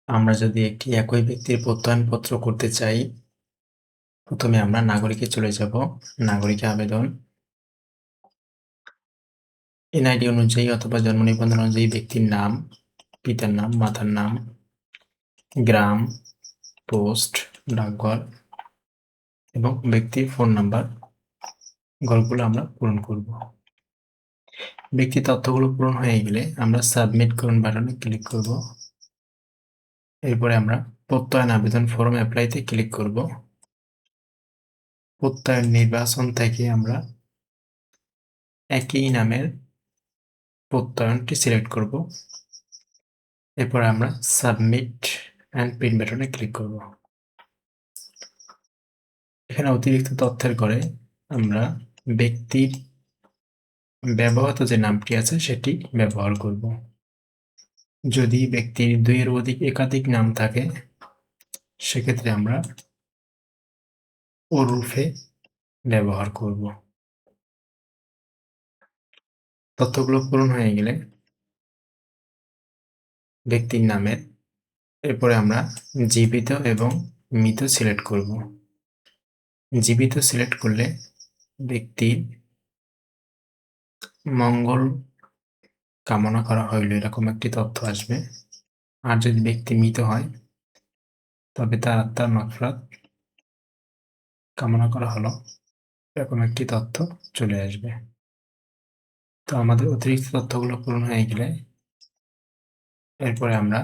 আমরা যদি একটি একই ব্যক্তির প্রত্যয়নপত্র করতে চাই, প্রথমে আমরা নাগরিকে চলে যাব। নাগরিকে আবেদন। এনআইডি অনুযায়ী অথবা জন্ম নিবন্ধন অনুযায়ী ব্যক্তির নাম, পিতার নাম, মাতার নাম, গ্রাম, পোস্ট, ডাকঘর এবং ব্যক্তির ফোন নাম্বার গল্পগুলো আমরা পূরণ করব। ব্যক্তি তথ্যগুলো পূরণ হয়ে গেলে আমরা সাবমিট করুন বাটনে ক্লিক করব। এরপরে আমরা প্রত্যয়ন আবেদন ফর্ম অ্যাপ্লাইতে ক্লিক করব। প্রত্যয়ন নির্বাচন থেকে আমরা একই নামের প্রত্যয়নটি সিলেক্ট করব। এরপর আমরা সাবমিট অ্যান্ড প্রিন্ট বাটনে ক্লিক করব। এখানে অতিরিক্ত তথ্যের ঘরে আমরা ব্যক্তির ব্যবহৃত যে নামটি আছে সেটি ব্যবহার করব। যদি ব্যক্তির 2 এর অধিক একাধিক নাম থাকে সেক্ষেত্রে আমরা ওরফে ব্যবহার করব। তথ্যগুলো পূরণ হয়ে গেলে ব্যক্তির নামের এরপরে আমরা জীবিত এবং মৃত সিলেক্ট করব। জীবিত সিলেক্ট করলে ব্যক্তির মঙ্গল কামনা করা হইল এরকম একটি তথ্য আসবে। আর যদি ব্যক্তি মৃত হয় তবে তার আত্মার মাগফিরাত কামনা করা হলো এরকম একটি তথ্য চলে আসবে। তো আমাদের অতিরিক্ত তথ্যগুলো পূরণ হয়ে গেলে এরপরে আমরা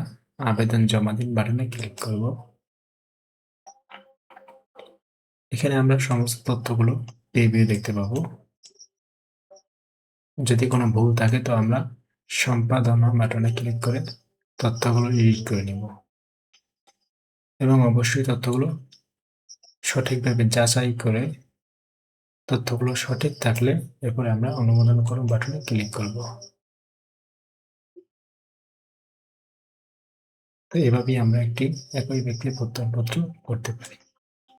আবেদন জমা দিন বাটনে ক্লিক করব। এখানে আমরা সমস্ত তথ্যগুলো প্রিভিউ দেখতে পাবো। যদি কোনো ভুল থাকে তো আমরা সম্পাদনা বাটনে ক্লিক করে তথ্যগুলো এডিট করে নেব এবং অবশ্যই তথ্যগুলো সঠিকভাবে যাচাই করে তথ্যগুলো সঠিক থাকলে এরপরে আমরা অনুমোদন করুন বাটনে ক্লিক করব। তো এভাবেই আমরা একটি একই ব্যক্তির প্রত্যয়নপত্র করতে পারি।